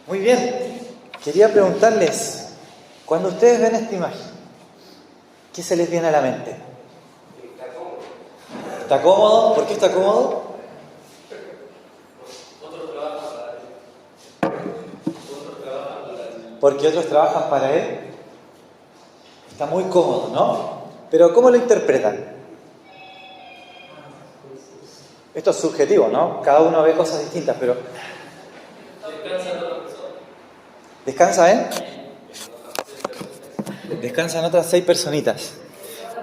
Muy bien, quería preguntarles, cuando ustedes ven esta imagen, ¿qué se les viene a la mente? ¿Está cómodo? ¿Por qué está cómodo? Porque otros trabajan para él. Está muy cómodo, ¿no? Pero ¿cómo lo interpretan? Esto es subjetivo, ¿no? Cada uno ve cosas distintas, pero... ¿Descansa en? Descansan otras 6 personitas.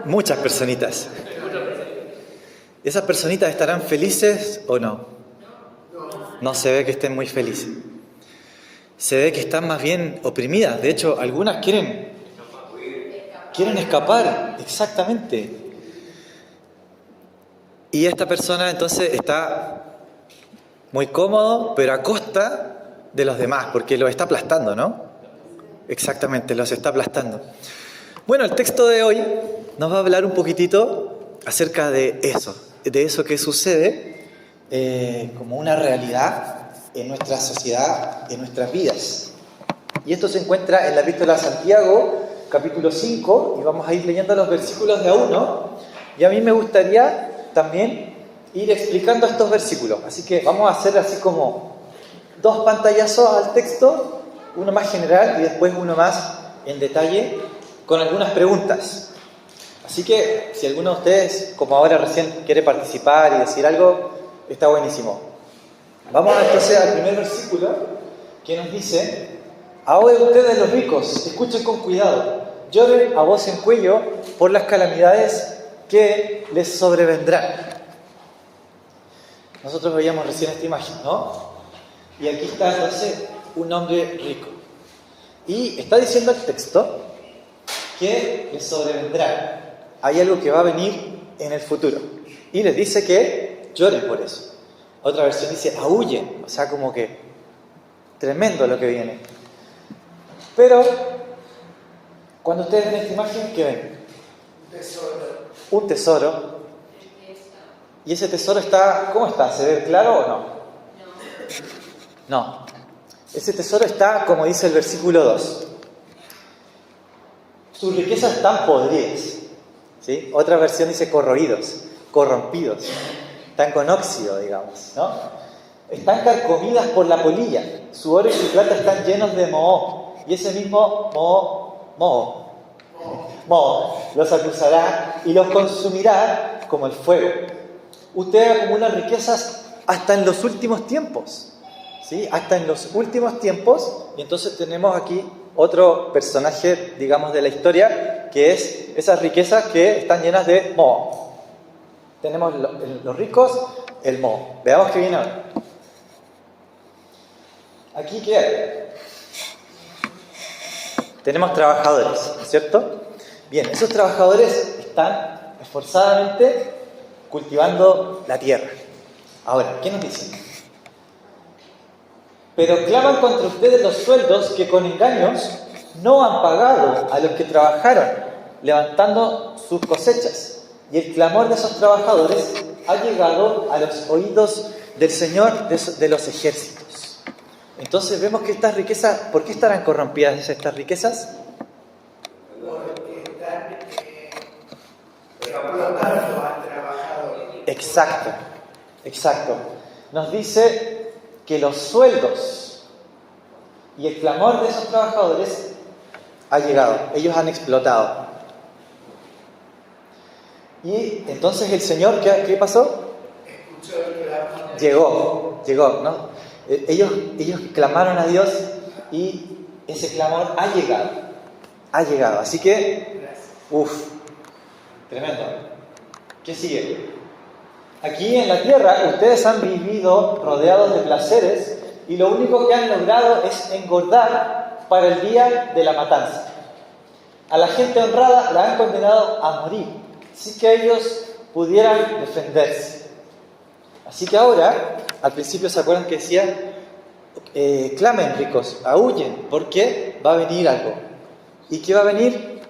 Muchas personitas. ¿Esas personitas estarán felices o no? No se ve que estén muy felices. Se ve que están más bien oprimidas. De hecho, algunas quieren escapar. Exactamente. Y esta persona entonces está muy cómodo, pero a costa de los demás, porque los está aplastando, ¿no? Exactamente, los está aplastando. Bueno, el texto de hoy nos va a hablar un poquitito acerca de eso que sucede como una realidad en nuestra sociedad, en nuestras vidas. Y esto se encuentra en la Epístola a Santiago, capítulo 5, y vamos a ir leyendo los versículos de a uno. Y a mí me gustaría también ir explicando estos versículos. Así que vamos a hacer así como 2 pantallazos al texto, uno más general y después uno más en detalle, con algunas preguntas. Así que si alguno de ustedes, como ahora recién, quiere participar y decir algo, está buenísimo. Vamos entonces al primer versículo, que nos dice: ahora ustedes los ricos, escuchen con cuidado, lloren a voz en cuello por las calamidades que les sobrevendrán. Nosotros veíamos recién esta imagen, ¿no? Y aquí está entonces un hombre rico. Y está diciendo el texto que les sobrevendrá. Hay algo que va a venir en el futuro. Y les dice que lloren por eso. Otra versión dice aúllen, o sea, como que tremendo lo que viene. Pero, cuando ustedes ven esta imagen, ¿qué ven? Un tesoro. ¿Y ese tesoro está, cómo está? ¿Se ve claro o no? No. Ese tesoro está, como dice el versículo 2. Sus riquezas están podridas. ¿Sí? Otra versión dice corroídos, corrompidos. Están con óxido, digamos, ¿no? Están carcomidas por la polilla. Su oro y su plata están llenos de moho. Y ese mismo moho los acusará y los consumirá como el fuego. Ustedes acumulan riquezas hasta en los últimos tiempos. ¿Sí? Hasta en los últimos tiempos. Y entonces tenemos aquí otro personaje, digamos, de la historia, que es esas riquezas que están llenas de moho. Tenemos los ricos, el moho. Veamos qué viene ahora. Aquí, ¿qué hay? Tenemos trabajadores, ¿cierto? Bien, esos trabajadores están esforzadamente cultivando la tierra. Ahora, ¿qué nos dicen? Pero claman contra ustedes los sueldos que con engaños no han pagado a los que trabajaron, levantando sus cosechas. Y el clamor de esos trabajadores ha llegado a los oídos del Señor de los ejércitos. Entonces vemos que estas riquezas, ¿por qué estarán corrompidas estas riquezas? Porque están explotando al trabajador. Exacto. Nos dice que los sueldos y el clamor de esos trabajadores ha llegado, ellos han explotado. Y entonces el Señor, ¿qué pasó? Escuchó el clamor. Llegó, ¿no? Ellos clamaron a Dios y ese clamor ha llegado. Así que, tremendo. ¿Qué sigue? Aquí en la tierra ustedes han vivido rodeados de placeres y lo único que han logrado es engordar para el día de la matanza. A la gente honrada la han condenado a morir, así que ellos pudieran defenderse. Así que ahora, al principio se acuerdan que decía, clamen ricos, aúllen, porque va a venir algo. ¿Y qué va a venir?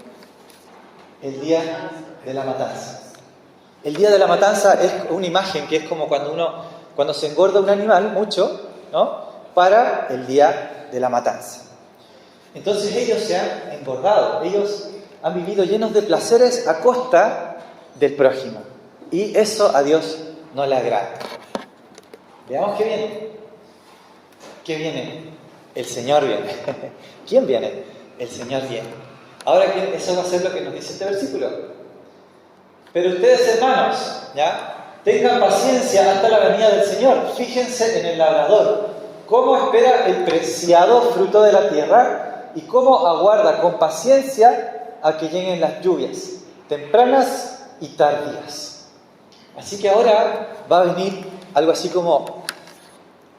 El día de la matanza. El día de la matanza es una imagen que es como cuando se engorda un animal mucho, ¿no? para el día de la matanza. Entonces ellos se han engordado, ellos han vivido llenos de placeres a costa del prójimo. Y eso a Dios no le agrada. Veamos qué viene. ¿Qué viene? El Señor viene. ¿Quién viene? El Señor viene. Ahora eso va a ser lo que nos dice este versículo. Pero ustedes, hermanos, ¿ya? Tengan paciencia hasta la venida del Señor. Fíjense en el labrador, cómo espera el preciado fruto de la tierra y cómo aguarda con paciencia a que lleguen las lluvias, tempranas y tardías. Así que ahora va a venir algo así como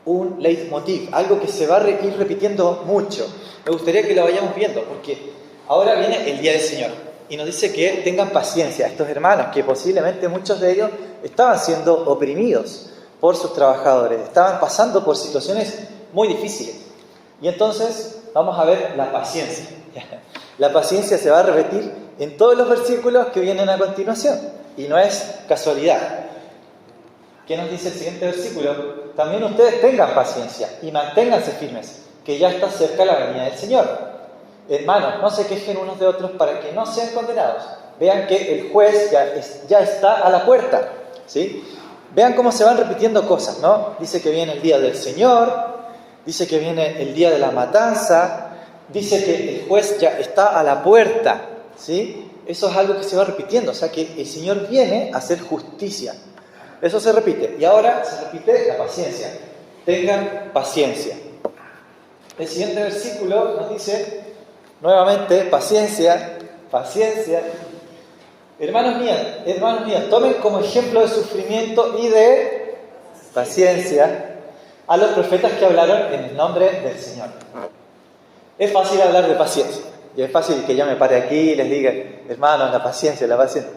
un leitmotiv, algo que se va a ir repitiendo mucho. Me gustaría que lo vayamos viendo, porque ahora viene el día del Señor y nos dice que tengan paciencia a estos hermanos, que posiblemente muchos de ellos estaban siendo oprimidos por sus trabajadores, estaban pasando por situaciones muy difíciles. Y entonces vamos a ver la paciencia. La paciencia se va a repetir en todos los versículos que vienen a continuación, y no es casualidad. ¿Qué nos dice el siguiente versículo? También ustedes tengan paciencia y manténganse firmes, que ya está cerca la venida del Señor. Hermanos, no se quejen unos de otros para que no sean condenados. Vean que el juez ya está a la puerta, ¿sí? Vean cómo se van repitiendo cosas, ¿no? Dice que viene el día del Señor, dice que viene el día de la matanza, dice que el juez ya está a la puerta, ¿sí? Eso es algo que se va repitiendo, o sea que el Señor viene a hacer justicia. Eso se repite. Y ahora se repite la paciencia. Tengan paciencia. El siguiente versículo nos dice, nuevamente, paciencia, paciencia. Hermanos míos, tomen como ejemplo de sufrimiento y de paciencia a los profetas que hablaron en el nombre del Señor. Es fácil hablar de paciencia. Y es fácil que yo me pare aquí y les diga, hermanos, la paciencia.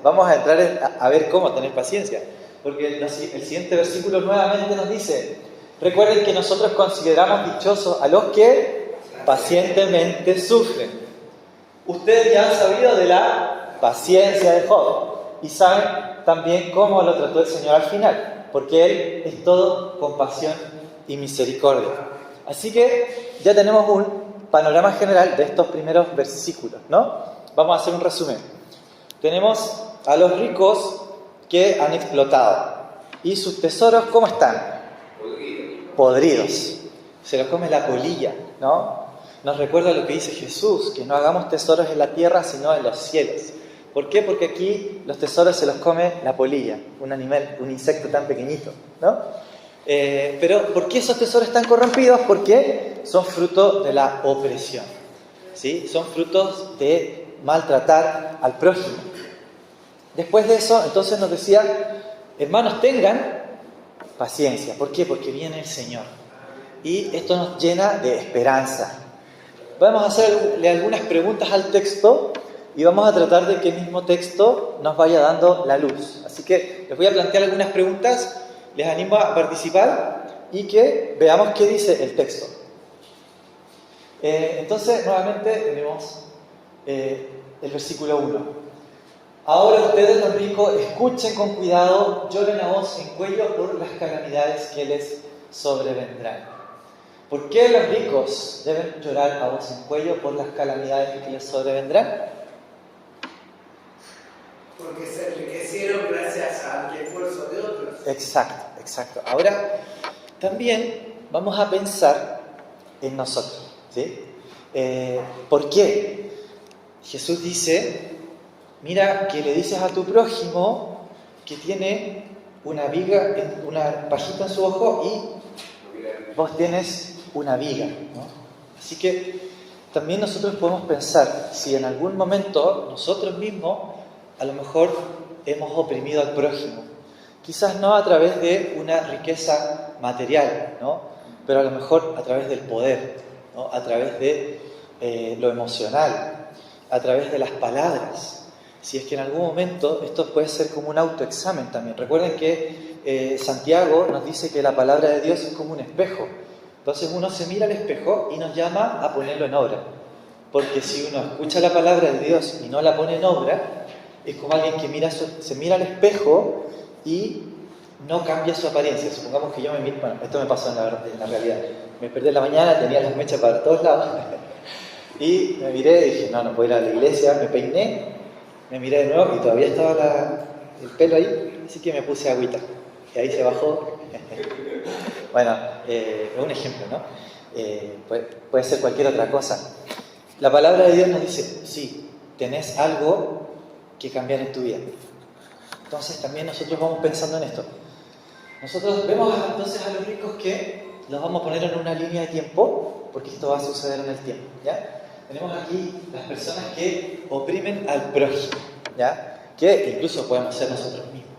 Vamos a entrar a ver cómo tener paciencia. Porque el siguiente versículo nuevamente nos dice, recuerden que nosotros consideramos dichosos a los que pacientemente sufren. Ustedes ya han sabido de la paciencia de Job y saben también cómo lo trató el Señor al final, porque Él es todo compasión y misericordia. Así que ya tenemos un panorama general de estos primeros versículos, ¿no? Vamos a hacer un resumen. Tenemos a los ricos que han explotado. ¿Y sus tesoros cómo están? Podridos. Se los come la polilla, ¿no? Nos recuerda lo que dice Jesús, que no hagamos tesoros en la tierra, sino en los cielos. ¿Por qué? Porque aquí los tesoros se los come la polilla, un animal, un insecto tan pequeñito, ¿no? Pero ¿por qué esos tesoros están corrompidos? Porque son fruto de la opresión, ¿sí? Son frutos de maltratar al prójimo. Después de eso, entonces nos decía, hermanos, tengan paciencia. ¿Por qué? Porque viene el Señor. Y esto nos llena de esperanza. Vamos a hacerle algunas preguntas al texto y vamos a tratar de que el mismo texto nos vaya dando la luz. Así que les voy a plantear algunas preguntas, les animo a participar y que veamos qué dice el texto. Entonces, nuevamente tenemos el versículo 1. Ahora ustedes, los ricos, escuchen con cuidado, lloren a voz en cuello por las calamidades que les sobrevendrán. ¿Por qué los ricos deben llorar a voz en cuello por las calamidades que les sobrevendrán? Porque se enriquecieron gracias al esfuerzo de otros. Exacto. Ahora, también vamos a pensar en nosotros, ¿sí? ¿Por qué? Jesús dice, mira que le dices a tu prójimo que tiene una viga, una pajita en su ojo y vos tienes una viga, ¿no? Así que también nosotros podemos pensar si en algún momento nosotros mismos a lo mejor hemos oprimido al prójimo, quizás no a través de una riqueza material, ¿no? Pero a lo mejor a través del poder, ¿no? A través de lo emocional, a través de las palabras. Si es que en algún momento esto puede ser como un autoexamen también. Recuerden que Santiago nos dice que la palabra de Dios es como un espejo. Entonces uno se mira al espejo y nos llama a ponerlo en obra. Porque si uno escucha la palabra de Dios y no la pone en obra, es como alguien que se mira al espejo y no cambia su apariencia. Supongamos que yo me miro, bueno, esto me pasó en la realidad. me desperté en la mañana, tenía las mechas para todos lados. Y me miré y dije, no puedo ir a la iglesia. Me peiné, me miré de nuevo y todavía estaba el pelo ahí, así que me puse agüita. Y ahí se bajó. Bueno, es un ejemplo, ¿no? Puede ser cualquier otra cosa. La palabra de Dios nos dice, sí, tenés algo que cambiar en tu vida. Entonces también nosotros vamos pensando en esto. Nosotros vemos entonces a los ricos que los vamos a poner en una línea de tiempo, porque esto va a suceder en el tiempo, ¿ya? Tenemos aquí las personas que oprimen al prójimo, ¿ya? Que incluso podemos ser nosotros mismos.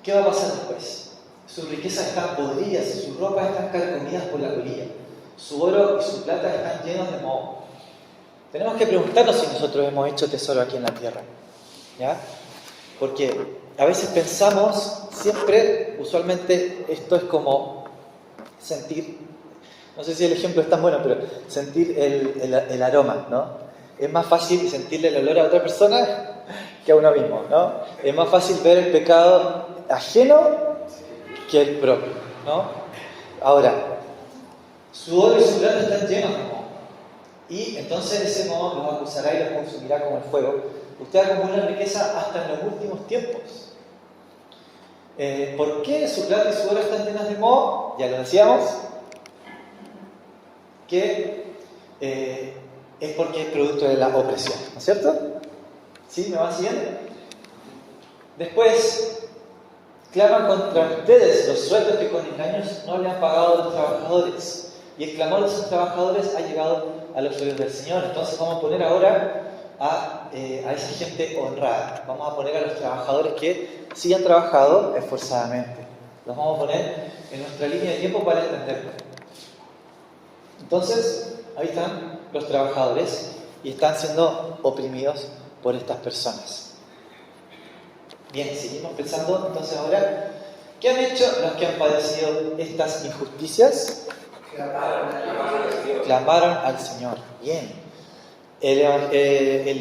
¿Qué va a pasar después? Sus riquezas están podridas y sus ropas están carcomidas por la polilla. Su oro y su plata están llenos de moho. Tenemos que preguntarnos si nosotros hemos hecho tesoro aquí en la tierra, ¿ya? Porque a veces pensamos, usualmente esto es como sentir, no sé si el ejemplo es tan bueno, pero sentir el aroma, ¿no? Es más fácil sentirle el olor a otra persona que a uno mismo, ¿no? Es más fácil ver el pecado ajeno que el propio, ¿no? Ahora, su oro y su plata están llenos de moho. Y entonces de ese modo los acusará y los consumirá como el fuego. Usted acumula riqueza hasta en los últimos tiempos. ¿Por qué su plata y su oro están llenas de moho? Ya lo decíamos, que es porque es producto de la opresión, ¿no es cierto? ¿Sí? ¿Me van siguiendo? Después, claman contra ustedes los sueldos que con engaños no le han pagado a los trabajadores. Y el clamor de esos trabajadores ha llegado a los oídos del Señor. Entonces vamos a poner ahora a esa gente honrada. Vamos a poner a los trabajadores que sí han trabajado esforzadamente. Los vamos a poner en nuestra línea de tiempo para entenderlo. Entonces, ahí están los trabajadores y están siendo oprimidos por estas personas. Bien, seguimos pensando entonces ahora, ¿qué han hecho los que han padecido estas injusticias? Clamaron al Señor. Bien.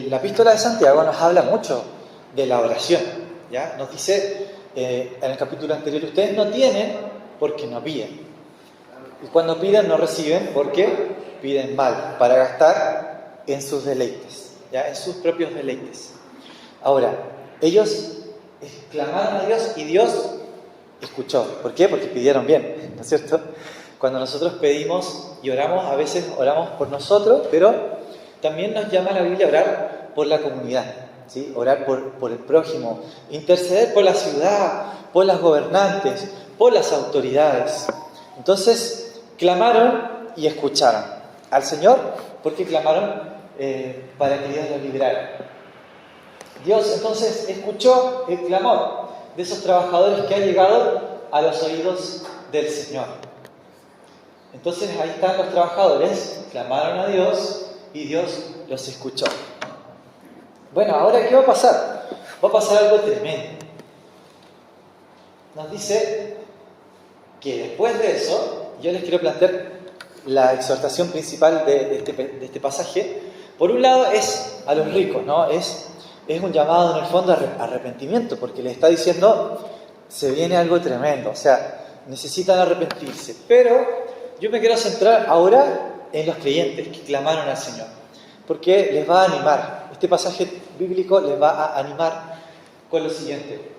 La epístola de Santiago nos habla mucho de la oración, ¿ya? Nos dice en el capítulo anterior, ustedes no tienen porque no piden. Y cuando piden no reciben porque piden mal, para gastar en sus deleites, ¿ya? En sus propios deleites. Ahora, ellos clamaron a Dios y Dios escuchó. ¿Por qué? Porque pidieron bien, ¿no es cierto? Cuando nosotros pedimos y oramos, a veces oramos por nosotros, pero también nos llama la Biblia a orar por la comunidad, ¿sí? Orar por el prójimo, interceder por la ciudad, por las gobernantes, por las autoridades. Entonces, clamaron y escucharon al Señor, porque clamaron para que Dios los librara. Dios entonces escuchó el clamor de esos trabajadores que han llegado a los oídos del Señor. Entonces ahí están los trabajadores, clamaron a Dios y Dios los escuchó. Bueno, ahora ¿qué va a pasar? Va a pasar algo tremendo. Nos dice que después de eso, yo les quiero plantear la exhortación principal de este pasaje. Por un lado es a los ricos, ¿no? Es un llamado en el fondo a arrepentimiento, porque les está diciendo, se viene algo tremendo, o sea, necesitan arrepentirse. Pero yo me quiero centrar ahora en los creyentes que clamaron al Señor, porque les va a animar. Este pasaje bíblico les va a animar con lo siguiente.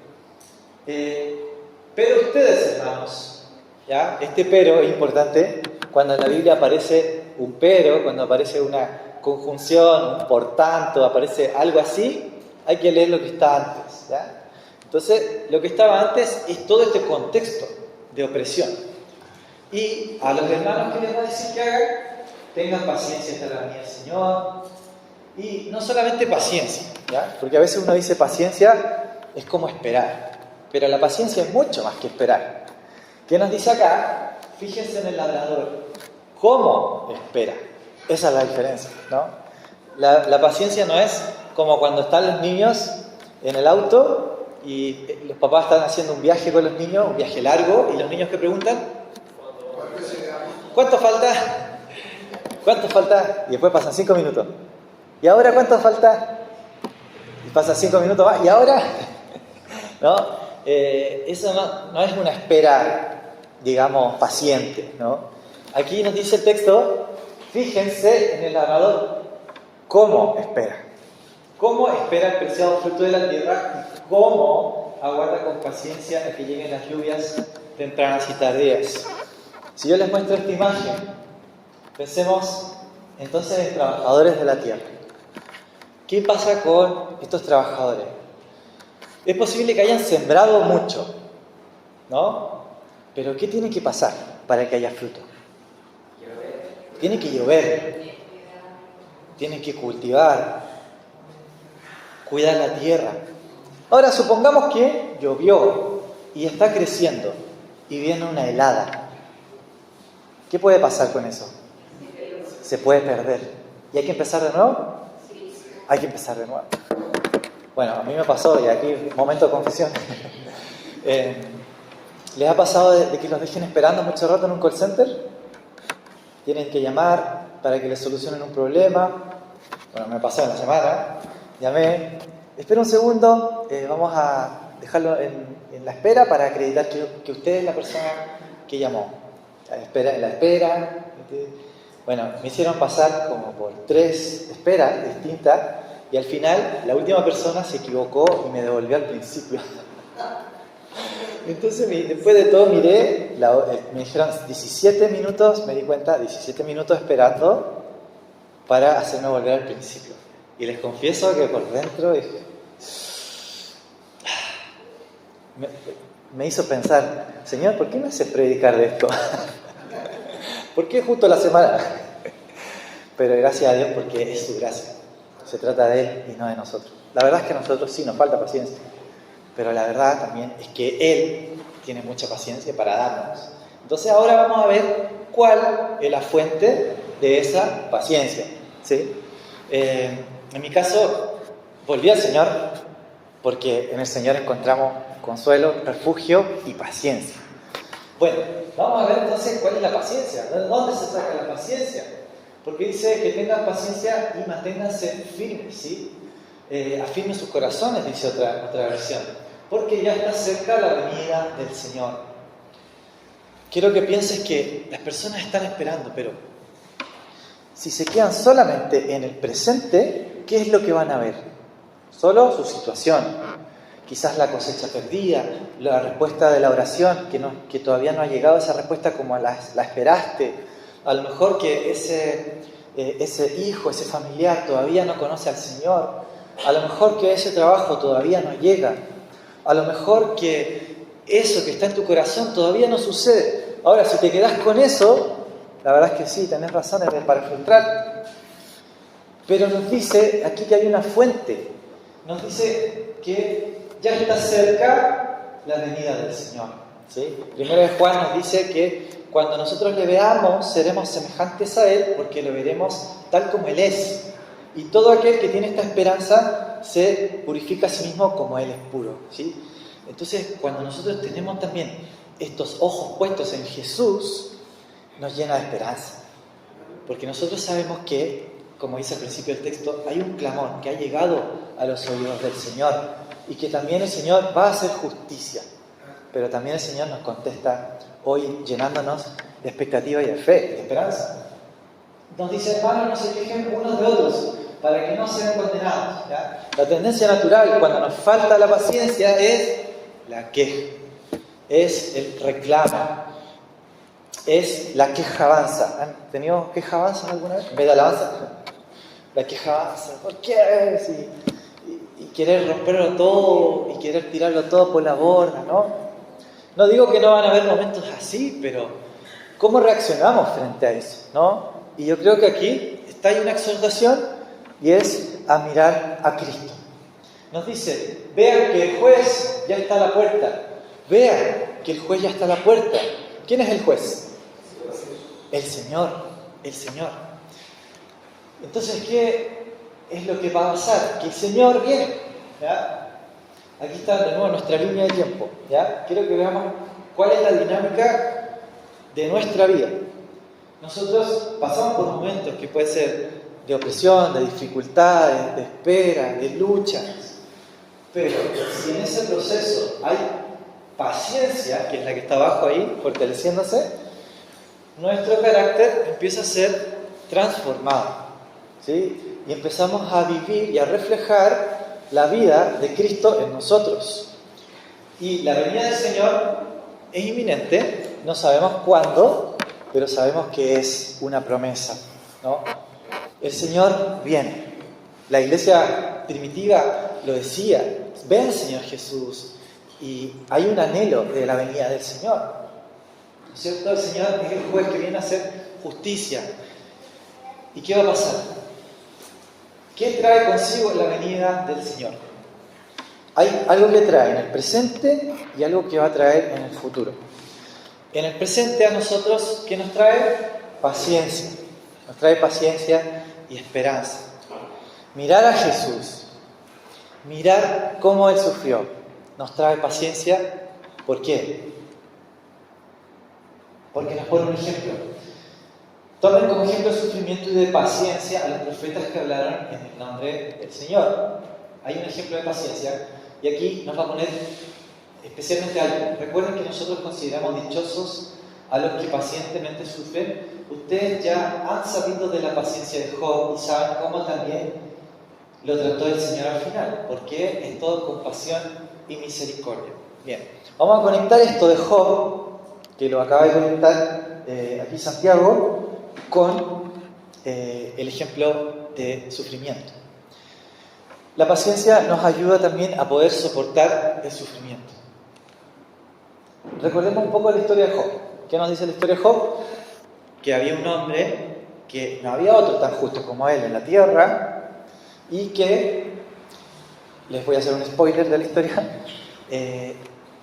Pero ustedes, hermanos, ¿ya? Este pero es importante. Cuando en la Biblia aparece un pero, cuando aparece una conjunción, un por tanto, aparece algo así, hay que leer lo que está antes, ¿ya? Entonces, lo que estaba antes es todo este contexto de opresión. Y a los hermanos que les va a decir que hagan, tengan paciencia hasta la venida del Señor. Y no solamente paciencia, ¿ya? Porque a veces uno dice paciencia es como esperar, pero la paciencia es mucho más que esperar. ¿Qué nos dice acá? Fíjense en el labrador. ¿Cómo espera? Esa es la diferencia, ¿no? La paciencia no es como cuando están los niños en el auto y los papás están haciendo un viaje con los niños, un viaje largo, y los niños que preguntan, ¿cuánto falta? ¿Cuánto falta? Y después pasan 5 minutos. ¿Y ahora cuánto falta? Y pasan 5 minutos más. ¿Y ahora? ¿No? Eso no es una espera digamos, paciente, ¿no? Aquí nos dice el texto, fíjense en el labrador, cómo espera. Cómo espera el preciado fruto de la tierra y cómo aguarda con paciencia a que lleguen las lluvias tempranas y tardías. Si yo les muestro esta imagen, pensemos entonces en trabajadores de la tierra. ¿Qué pasa con estos trabajadores? Es posible que hayan sembrado mucho, ¿no? Pero ¿qué tiene que pasar para que haya fruto? Tiene que llover, tiene que cultivar, cuidar la tierra. Ahora, supongamos que llovió y está creciendo y viene una helada. ¿Qué puede pasar con eso? Se puede perder. ¿Y hay que empezar de nuevo? Hay que empezar de nuevo. Bueno, a mí me pasó, y aquí momento de confesión. ¿Les ha pasado de que los dejen esperando mucho rato en un call center? Tienen que llamar para que les solucionen un problema. Bueno, me pasó en la semana. Llamé. Espera un segundo, vamos a dejarlo en la espera para acreditar que usted es la persona que llamó. En la espera. Bueno, me hicieron pasar como por 3 esperas distintas y al final la última persona se equivocó y me devolvió al principio. Entonces, después de todo miré, me dijeron 17 minutos, me di cuenta, 17 minutos esperando para hacerme volver al principio. Y les confieso que por dentro me hizo pensar, Señor, ¿por qué me haces predicar de esto? ¿Por qué justo la semana? Pero gracias a Dios porque es su gracia. Se trata de Él y no de nosotros. La verdad es que a nosotros sí nos falta paciencia. Pero la verdad también es que Él tiene mucha paciencia para darnos. Entonces ahora vamos a ver cuál es la fuente de esa paciencia, ¿sí? En mi caso, volví al Señor porque en el Señor encontramos consuelo, refugio y paciencia. Bueno, vamos a ver entonces cuál es la paciencia. ¿De dónde se saca la paciencia? Porque dice que tengan paciencia y manténganse firmes, ¿sí? Afirmen sus corazones, dice otra versión. Porque ya está cerca la venida del Señor. Quiero que pienses que las personas están esperando, pero si se quedan solamente en el presente, ¿qué es lo que van a ver? Solo su situación. Quizás la cosecha perdida, la respuesta de la oración, que todavía no ha llegado esa respuesta como la esperaste. A lo mejor que ese hijo, ese familiar todavía no conoce al Señor. A lo mejor que ese trabajo todavía no llega. A lo mejor que eso que está en tu corazón todavía no sucede. Ahora, si te quedas con eso, la verdad es que sí, tenés razones para frustrar. Pero nos dice aquí que hay una fuente. Nos dice que ya está cerca la venida del Señor, ¿sí? Primero de Juan nos dice que cuando nosotros le veamos, seremos semejantes a Él porque lo veremos tal como Él es. Y todo aquel que tiene esta esperanza se purifica a sí mismo como Él es puro, ¿sí? Entonces, cuando nosotros tenemos también estos ojos puestos en Jesús, nos llena de esperanza. Porque nosotros sabemos que, como dice al principio del texto, hay un clamor que ha llegado a los oídos del Señor y que también el Señor va a hacer justicia. Pero también el Señor nos contesta hoy llenándonos de expectativa y de fe, de esperanza. Nos dice, hermanos, no se quejen unos de otros para que no sean condenados, ¿ya? La tendencia natural cuando nos falta la paciencia es la queja, es el reclamo, es la quejabanza. ¿Han tenido quejabanza alguna vez? ¿En vez de alabanza? La quejabanza, ¿por qué? Y querer romperlo todo y querer tirarlo todo por la borda, ¿no? No digo que no van a haber momentos así, pero ¿cómo reaccionamos frente a eso, no? Y yo creo que aquí está ahí una exhortación y es a mirar a Cristo. Nos dice, vean que el juez ya está a la puerta. Vean que el juez ya está a la puerta. ¿Quién es el juez? El Señor, el Señor. Entonces, ¿qué es lo que va a pasar? Que el Señor viene, ¿ya? Aquí está de nuevo nuestra línea de tiempo, ¿ya? Quiero que veamos cuál es la dinámica de nuestra vida. Nosotros pasamos por momentos que puede ser de opresión, de dificultades, de espera, de luchas. Pero si en ese proceso hay paciencia, que es la que está abajo ahí, fortaleciéndose, nuestro carácter empieza a ser transformado, ¿sí? Y empezamos a vivir y a reflejar la vida de Cristo en nosotros. Y la venida del Señor es inminente, no sabemos cuándo, pero sabemos que es una promesa, ¿no? El Señor viene. La iglesia primitiva lo decía, ven Señor Jesús, y hay un anhelo de la venida del Señor, ¿no es cierto? El Señor es el juez que viene a hacer justicia. ¿Y qué va a pasar? ¿Qué trae consigo la venida del Señor? Hay algo que trae en el presente y algo que va a traer en el futuro. En el presente a nosotros, ¿qué nos trae? Paciencia. Nos trae paciencia y esperanza. Mirar a Jesús, mirar cómo Él sufrió, nos trae paciencia. ¿Por qué? Porque nos pone un ejemplo. Tomen como ejemplo de sufrimiento y de paciencia a los profetas que hablaron en el nombre del Señor. Hay un ejemplo de paciencia y aquí nos va a poner especialmente algo. Recuerden que nosotros consideramos dichosos a los que pacientemente sufren. Ustedes ya han sabido de la paciencia de Job y saben cómo también lo trató el Señor al final, porque es todo compasión y misericordia. Bien, vamos a conectar esto de Job, que lo acaba de conectar aquí Santiago, con el ejemplo de sufrimiento. La paciencia nos ayuda también a poder soportar el sufrimiento. Recordemos un poco la historia de Job. ¿Qué nos dice la historia de Job? Que había un hombre, que no había otro tan justo como él en la tierra, y que, les voy a hacer un spoiler de la historia, él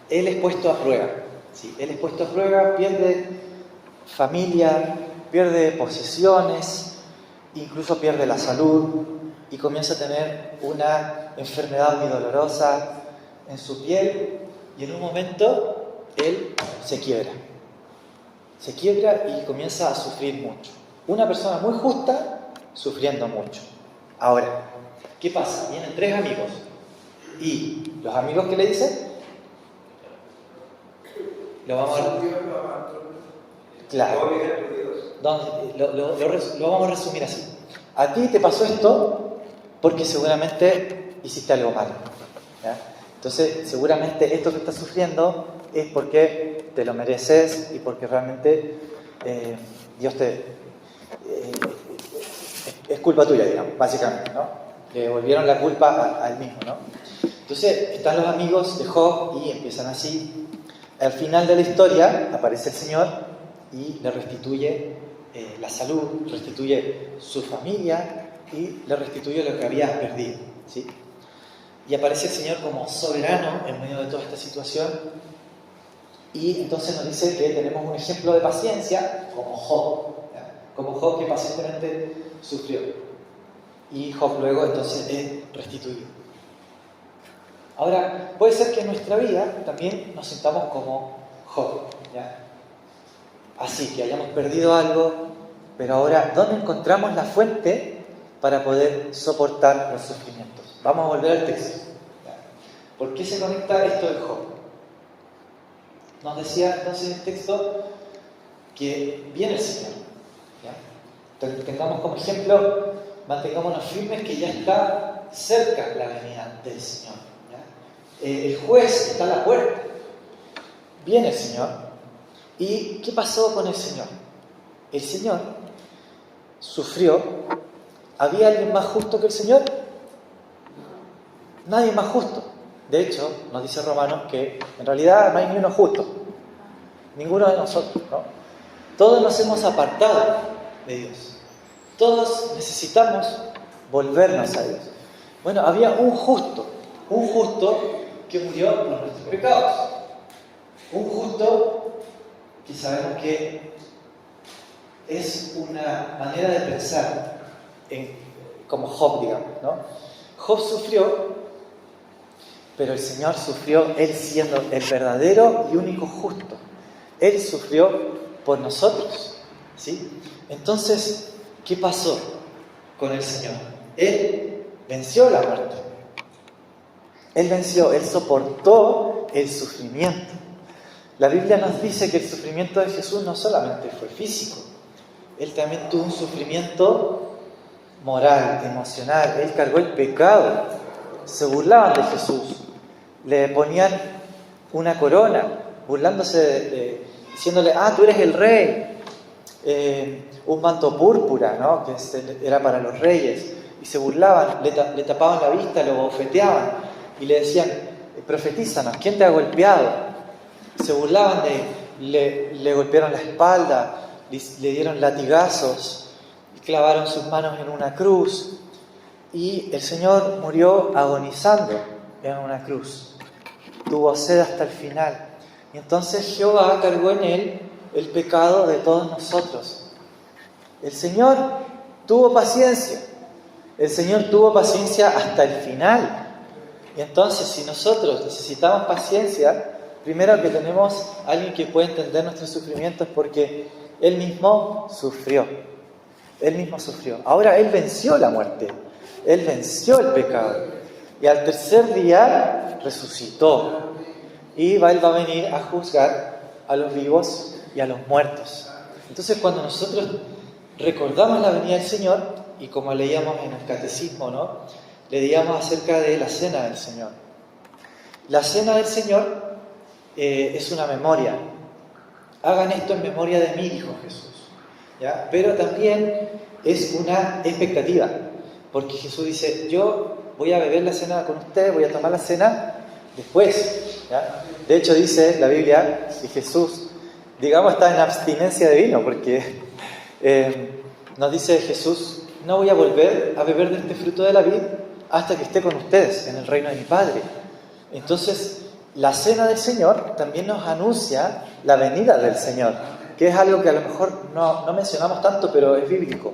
es puesto a prueba. ¿Sí? Él es puesto a prueba, pierde familia, pierde posesiones, incluso pierde la salud y comienza a tener una enfermedad muy dolorosa en su piel, y en un momento él se quiebra y comienza a sufrir mucho. Una persona muy justa sufriendo mucho. Ahora, ¿qué pasa? Vienen 3 amigos y los amigos que le dicen, lo vamos a... Claro. Lo vamos a resumir así. A ti te pasó esto porque seguramente hiciste algo malo, ¿ya? Entonces, seguramente esto que estás sufriendo es porque te lo mereces y porque realmente Dios es culpa tuya, digamos, básicamente, ¿no? Le volvieron la culpa al mismo, ¿no? Entonces, están los amigos de Job y empiezan así. Al final de la historia aparece el Señor y le restituye la salud, restituye su familia y le restituye lo que había perdido, ¿sí? Y aparece el Señor como soberano en medio de toda esta situación, y entonces nos dice que tenemos un ejemplo de paciencia como Job, ¿ya? Como Job, que pacientemente sufrió, y Job luego entonces es restituido. Ahora, puede ser que en nuestra vida también nos sintamos como Job, ¿ya? Así, que hayamos perdido algo, pero ahora, ¿dónde encontramos la fuente para poder soportar los sufrimientos? Vamos a volver al texto. ¿Por qué se conecta esto de Job? Nos decía entonces el texto que viene el Señor, ¿ya? Tengamos como ejemplo, mantengámonos firmes que ya está cerca la venida del Señor, ¿ya? El juez está a la puerta. Viene el Señor. ¿Y qué pasó con el Señor? El Señor sufrió. ¿Había alguien más justo que el Señor? Nadie más justo. De hecho, nos dice Romanos que en realidad no hay ni uno justo. Ninguno de nosotros, ¿no? Todos nos hemos apartado de Dios. Todos necesitamos volvernos a Dios. Bueno, había un justo que murió por nuestros pecados. Un justo que sabemos que es una manera de pensar como Job, digamos, ¿no? Job sufrió, pero el Señor sufrió, Él siendo el verdadero y único justo. Él sufrió por nosotros, ¿sí? Entonces, ¿qué pasó con el Señor? Él venció la muerte. Él venció, Él soportó el sufrimiento. la Biblia nos dice que el sufrimiento de Jesús no solamente fue físico, Él también tuvo un sufrimiento moral, emocional. Él cargó el pecado. Se burlaban de Jesús, le ponían una corona, burlándose, diciéndole, tú eres el rey. Un manto púrpura, ¿no? Que era para los reyes, y se burlaban, le tapaban la vista, lo bofeteaban y le decían, profetízanos, ¿quién te ha golpeado? Se burlaban de él, le golpearon la espalda, le dieron latigazos, clavaron sus manos en una cruz, y el Señor murió agonizando en una cruz, tuvo sed hasta el final, y entonces Jehová cargó en Él el pecado de todos nosotros. El Señor tuvo paciencia. El Señor tuvo paciencia hasta el final. Y entonces, si nosotros necesitamos paciencia, primero que tenemos a alguien que puede entender nuestros sufrimientos, porque Él mismo sufrió. Él mismo sufrió. Ahora Él venció la muerte. Él venció el pecado. Y al tercer día resucitó. Y Él va a venir a juzgar a los vivos y a los muertos. Entonces, cuando nosotros recordamos la venida del Señor, y como leíamos en el catecismo, ¿no? Leíamos acerca de la cena del Señor. La cena del Señor es una memoria. Hagan esto en memoria de mí, dijo Jesús, ¿ya? Pero también es una expectativa, porque Jesús dice, yo voy a beber la cena con ustedes, voy a tomar la cena después, ¿ya? De hecho dice la Biblia que Jesús, digamos, está en abstinencia de vino, porque nos dice Jesús, no voy a volver a beber de este fruto de la vid hasta que esté con ustedes en el reino de mi Padre. Entonces, la cena del Señor también nos anuncia la venida del Señor, que es algo que a lo mejor no mencionamos tanto, pero es bíblico.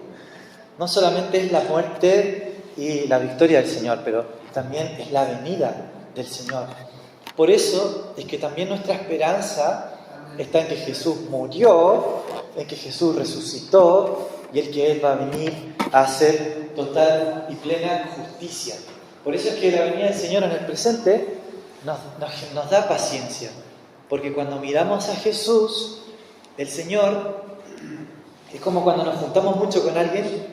No solamente es la muerte y la victoria del Señor, pero también es la venida del Señor. Por eso es que también nuestra esperanza está en que Jesús murió, en que Jesús resucitó y en que Él va a venir a hacer total y plena justicia. Por eso es que la venida del Señor en el presente nos da paciencia, porque cuando miramos a Jesús, el Señor, es como cuando nos juntamos mucho con alguien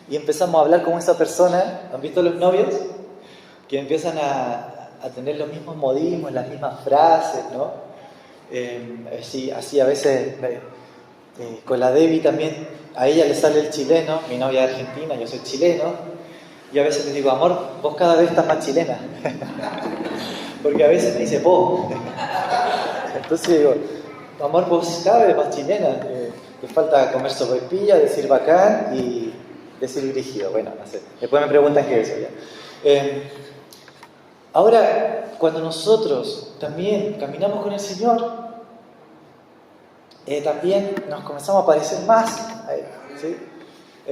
y empezamos a hablar como esa persona. ¿Han visto los novios? Que empiezan a tener los mismos modismos, las mismas frases, ¿no? Así a veces con la Debbie también, a ella le sale el chileno, mi novia es argentina, yo soy chileno, y a veces le digo, amor, vos cada vez estás más chilena, porque a veces me dice vos, entonces digo, amor, vos cada vez más chilena, te falta comer sopaipilla, decir bacán y decir brígido, bueno, no sé, después me preguntan qué es eso ya. Ahora, cuando nosotros también caminamos con el Señor, también nos comenzamos a parecer más a Él, ¿sí?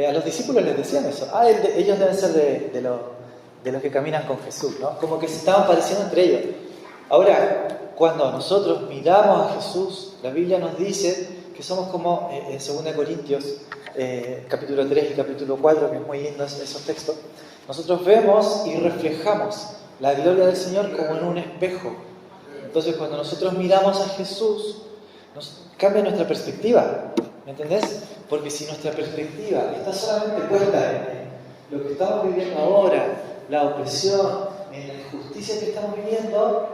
A los discípulos les decían eso. Ellos deben ser de los que caminan con Jesús, ¿no? Como que se estaban pareciendo entre ellos. Ahora, cuando nosotros miramos a Jesús, la Biblia nos dice que somos como en 2 Corintios, capítulo 3 y capítulo 4, que es muy lindo esos textos. Nosotros vemos y reflejamos la gloria del Señor como en un espejo. Entonces, cuando nosotros miramos a Jesús, nos cambia nuestra perspectiva, ¿me entendés? Porque si nuestra perspectiva está solamente puesta en lo que estamos viviendo ahora, la opresión, en la injusticia que estamos viviendo,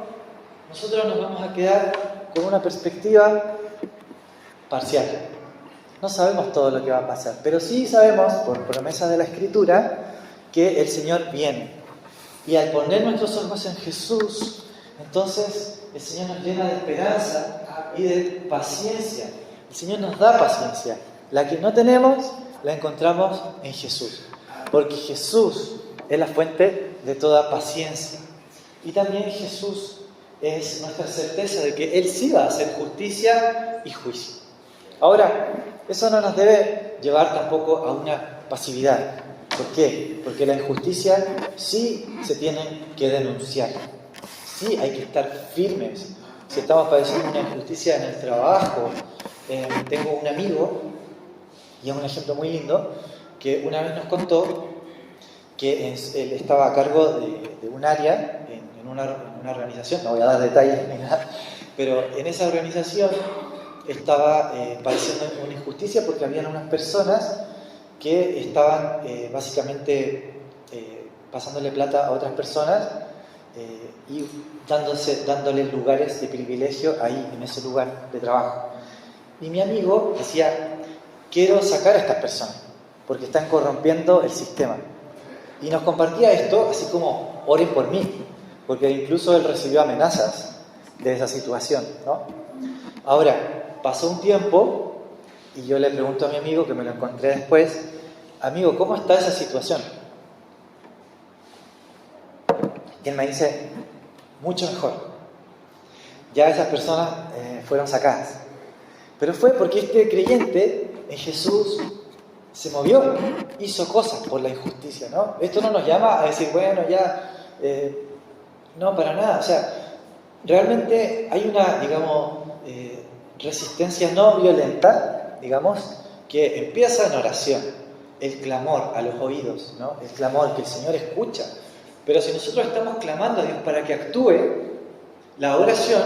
nosotros nos vamos a quedar con una perspectiva parcial. No sabemos todo lo que va a pasar, pero sí sabemos, por promesa de la Escritura, que el Señor viene. Y al poner nuestros ojos en Jesús, entonces el Señor nos llena de esperanza y de paciencia. El Señor nos da paciencia. La que no tenemos, la encontramos en Jesús. Porque Jesús es la fuente de toda paciencia. Y también Jesús es nuestra certeza de que Él sí va a hacer justicia y juicio. Ahora, eso no nos debe llevar tampoco a una pasividad. ¿Por qué? Porque la injusticia sí se tiene que denunciar. Sí hay que estar firmes. Si estamos padeciendo una injusticia en el trabajo, tengo un amigo, y es un ejemplo muy lindo, que una vez nos contó que él estaba a cargo de un área en una organización, no voy a dar detalles ni nada, pero en esa organización estaba padeciendo una injusticia porque habían unas personas que estaban básicamente pasándole plata a otras personas y dándoles lugares de privilegio ahí, en ese lugar de trabajo. Y mi amigo decía, quiero sacar a estas personas, porque están corrompiendo el sistema. Y nos compartía esto, así como, oren por mí, porque incluso él recibió amenazas de esa situación, ¿no? Ahora, pasó un tiempo, y yo le pregunto a mi amigo, que me lo encontré después, amigo, ¿cómo está esa situación? Y él me dice, mucho mejor. Ya esas personas fueron sacadas. Pero fue porque este creyente en Jesús se movió, hizo cosas por la injusticia, ¿no? Esto no nos llama a decir, bueno, ya, no, para nada. O sea, realmente hay una, digamos, resistencia no violenta, digamos, que empieza en oración, el clamor a los oídos, ¿no? El clamor que el Señor escucha. Pero si nosotros estamos clamando a Dios para que actúe, la oración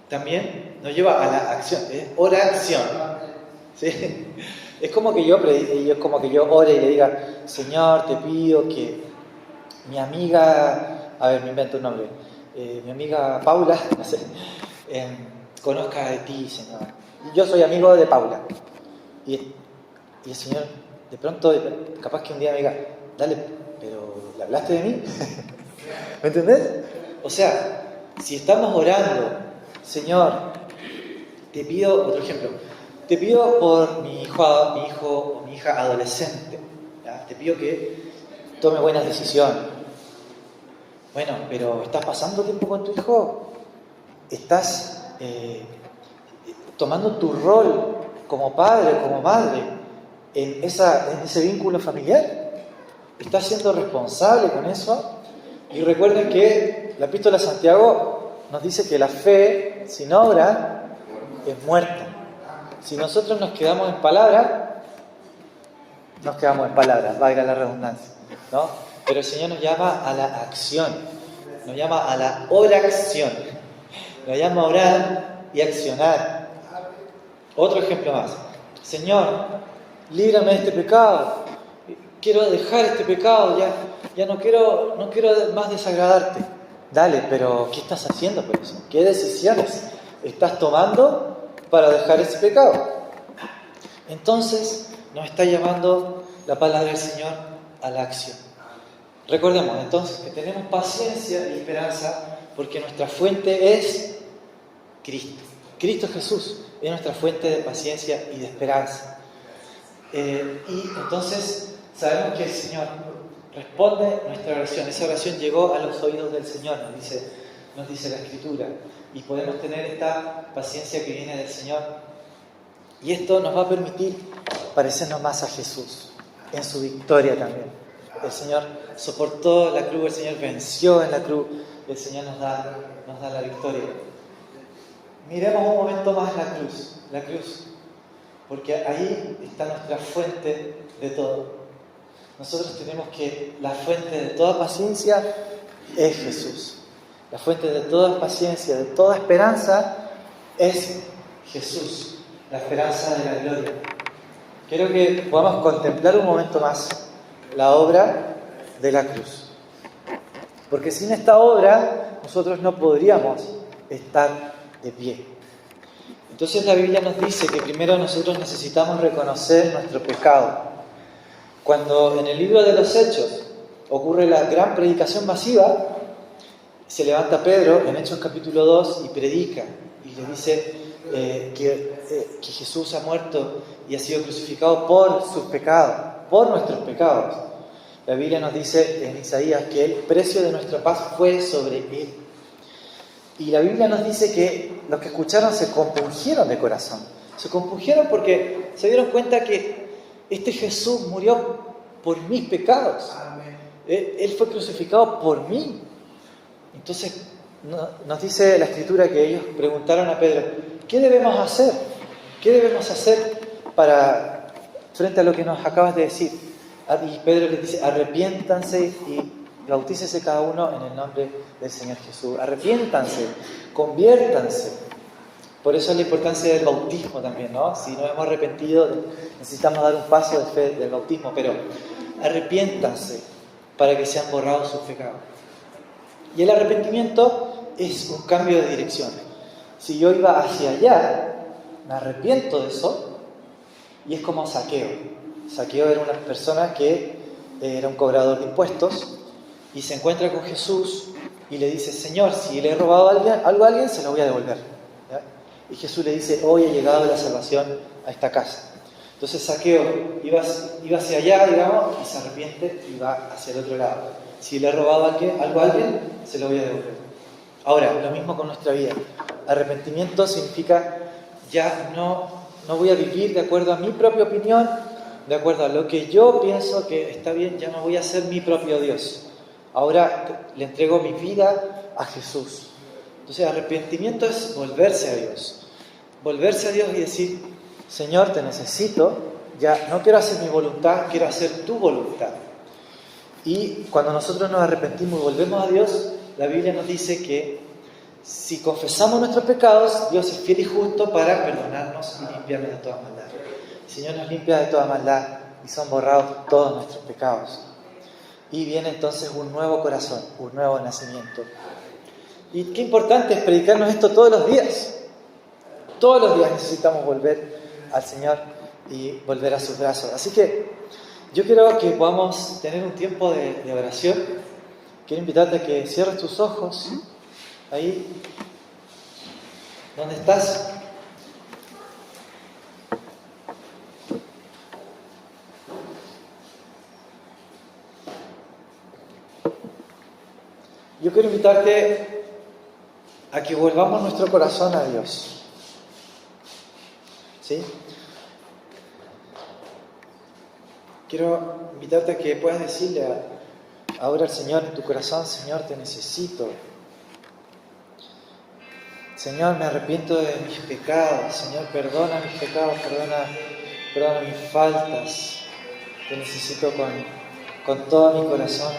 también nos lleva a la acción, es oración, ¿sí? Es como que yo ore y le diga, Señor, te pido que mi amiga, a ver, me invento un nombre, mi amiga Paula, no sé, conozca de ti, Señor. Yo soy amigo de Paula. Y el Señor, de pronto, capaz que un día me diga, dale, pero ¿le hablaste de mí? ¿Me entendés? O sea, si estamos orando, Señor, te pido, otro ejemplo, te pido por mi hijo o mi hija adolescente, ¿ya? Te pido que tome buenas decisiones. Bueno, pero ¿estás pasando tiempo con tu hijo? ¿Estás tomando tu rol como padre, como madre en ese vínculo familiar? ¿Estás siendo responsable con eso? Y recuerden que la epístola de Santiago nos dice que la fe sin obra es muerta. Si nosotros nos quedamos en palabra, valga la redundancia, ¿no? Pero el Señor nos llama a la acción, nos llama a la oración, nos llama a orar y accionar. Otro ejemplo más. Señor, líbrame de este pecado. Quiero dejar este pecado, ya no quiero más desagradarte. Dale, pero ¿qué estás haciendo por eso? ¿Qué decisiones estás tomando para dejar ese pecado? Entonces nos está llamando la palabra del Señor a la acción. Recordemos entonces que tenemos paciencia y esperanza porque nuestra fuente es Cristo. Cristo Jesús es nuestra fuente de paciencia y de esperanza. Y entonces sabemos que el Señor responde nuestra oración. Esa oración llegó a los oídos del Señor, nos dice la Escritura. Y podemos tener esta paciencia que viene del Señor. Y esto nos va a permitir parecernos más a Jesús, en su victoria también. El Señor soportó la cruz, el Señor venció en la cruz, el Señor nos da la victoria. Miremos un momento más la cruz, porque ahí está nuestra fuente de todo. Nosotros tenemos que la fuente de toda paciencia es Jesús. La fuente de toda paciencia, de toda esperanza es Jesús, la esperanza de la gloria. Quiero que podamos contemplar un momento más la obra de la cruz. Porque sin esta obra nosotros no podríamos estar de pie. Entonces la Biblia nos dice que primero nosotros necesitamos reconocer nuestro pecado. Cuando en el libro de los Hechos ocurre la gran predicación masiva, se levanta Pedro en Hechos capítulo 2 y predica y le dice que Jesús ha muerto y ha sido crucificado por sus pecados, por nuestros pecados. La Biblia nos dice en Isaías que el precio de nuestra paz fue sobre él. Y la Biblia nos dice que los que escucharon se compungieron de corazón. Se compungieron porque se dieron cuenta que este Jesús murió por mis pecados. Él fue crucificado por mí. Entonces nos dice la Escritura que ellos preguntaron a Pedro, ¿qué debemos hacer? ¿Qué debemos hacer frente a lo que nos acabas de decir? Y Pedro les dice, arrepiéntanse y bautícese cada uno en el nombre del Señor Jesús. Arrepiéntanse, conviértanse. Por eso es la importancia del bautismo también, ¿no? Si nos hemos arrepentido, necesitamos dar un paso de fe del bautismo, pero arrepiéntanse para que sean borrados sus pecados. Y el arrepentimiento es un cambio de dirección. Si yo iba hacia allá, me arrepiento de eso, y es como Zaqueo. Zaqueo era una persona que era un cobrador de impuestos, y se encuentra con Jesús y le dice: Señor, si le he robado algo a alguien, se lo voy a devolver. ¿Ya? Y Jesús le dice: hoy ha llegado la salvación a esta casa. Entonces Zaqueo iba hacia allá, digamos, y se arrepiente y va hacia el otro lado. Si le he robado algo a alguien, se lo voy a devolver. Ahora, lo mismo con nuestra vida. Arrepentimiento significa: ya no voy a vivir de acuerdo a mi propia opinión, de acuerdo a lo que yo pienso que está bien, ya no voy a ser mi propio Dios. Ahora le entrego mi vida a Jesús. Entonces, arrepentimiento es volverse a Dios. Volverse a Dios y decir: Señor, te necesito, ya no quiero hacer mi voluntad, quiero hacer tu voluntad. Y cuando nosotros nos arrepentimos y volvemos a Dios, la Biblia nos dice que si confesamos nuestros pecados, Dios es fiel y justo para perdonarnos y limpiarnos de toda maldad. El Señor nos limpia de toda maldad y son borrados todos nuestros pecados. Y viene entonces un nuevo corazón, un nuevo nacimiento. Y qué importante es predicarnos esto todos los días. Todos los días necesitamos volver al Señor y volver a sus brazos. Así que yo quiero que podamos tener un tiempo de oración. Quiero invitarte a que cierres tus ojos. Ahí, ¿dónde estás? Yo quiero invitarte a que volvamos nuestro corazón a Dios. ¿Sí? Quiero invitarte a que puedas decirle ahora al Señor en tu corazón: Señor, te necesito. Señor, me arrepiento de mis pecados. Señor, perdona mis pecados, perdona mis faltas. Te necesito con todo mi corazón.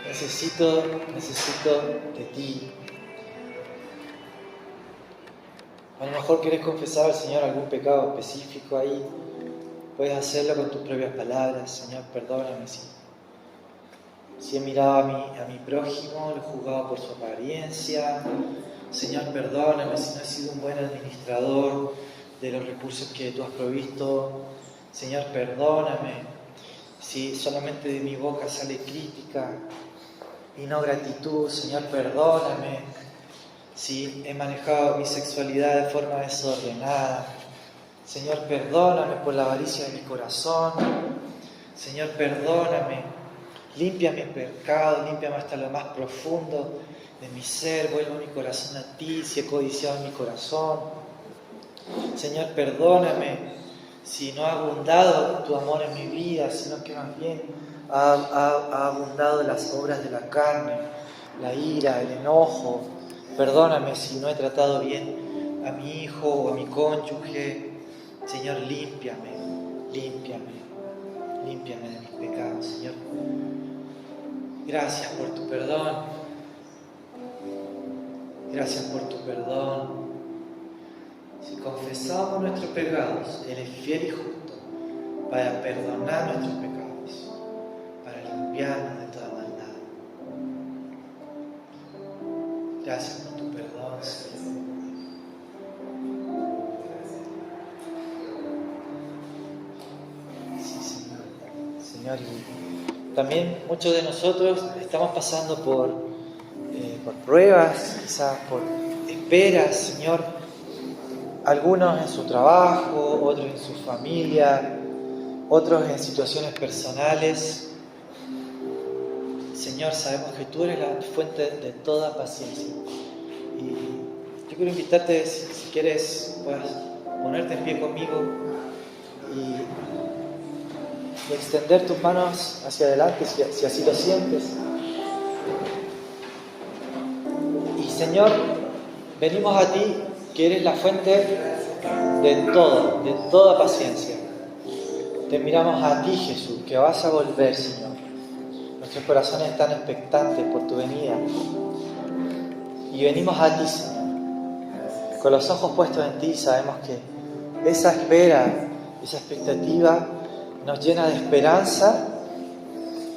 Necesito de ti. A lo mejor quieres confesar al Señor algún pecado específico ahí. Puedes hacerlo con tus propias palabras. Señor, perdóname si he mirado a mi prójimo, lo he juzgado por su apariencia. Señor, perdóname si no he sido un buen administrador de los recursos que tú has provisto. Señor, perdóname si solamente de mi boca sale crítica y no gratitud. Señor, perdóname si he manejado mi sexualidad de forma desordenada. Señor, perdóname por la avaricia de mi corazón. Señor, perdóname. Limpia mi pecado, límpiame hasta lo más profundo de mi ser. Vuelvo mi corazón a ti si he codiciado mi corazón. Señor, perdóname si no ha abundado tu amor en mi vida, sino que más bien ha abundado las obras de la carne, la ira, el enojo. Perdóname si no he tratado bien a mi hijo o a mi cónyuge. Señor, límpiame de mis pecados, Señor. Gracias por tu perdón. Gracias por tu perdón. Si confesamos nuestros pecados, Él es fiel y justo para perdonar nuestros pecados, para limpiarnos de toda maldad. Gracias por tu perdón, Señor. Sí, Señor. Y también muchos de nosotros estamos pasando por pruebas, quizás por esperas, Señor. Algunos en su trabajo, otros en su familia, otros en situaciones personales. Señor, sabemos que tú eres la fuente de toda paciencia. Y yo quiero invitarte, si quieres, puedas ponerte en pie conmigo y extender tus manos hacia adelante, si así lo sientes. Y Señor, venimos a ti, que eres la fuente de toda paciencia. Te miramos a ti, Jesús, que vas a volver, Señor. Nuestros corazones están expectantes por tu venida. Y venimos a ti, Señor, con los ojos puestos en ti, sabemos que esa espera, esa expectativa nos llena de esperanza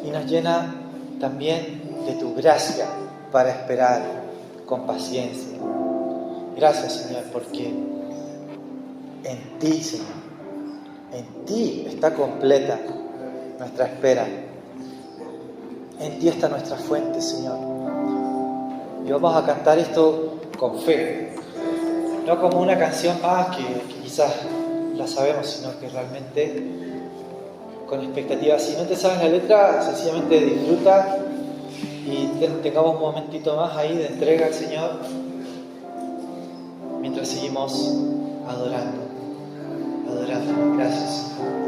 y nos llena también de tu gracia para esperar con paciencia. Gracias, Señor, porque en ti, Señor, en ti está completa nuestra espera. En ti está nuestra fuente, Señor. Y vamos a cantar esto con fe. No como una canción más que quizás la sabemos, sino que realmente con expectativa. Si no te sabes la letra, sencillamente disfruta y tengamos un momentito más ahí de entrega al Señor mientras seguimos adorando. Gracias, Señor.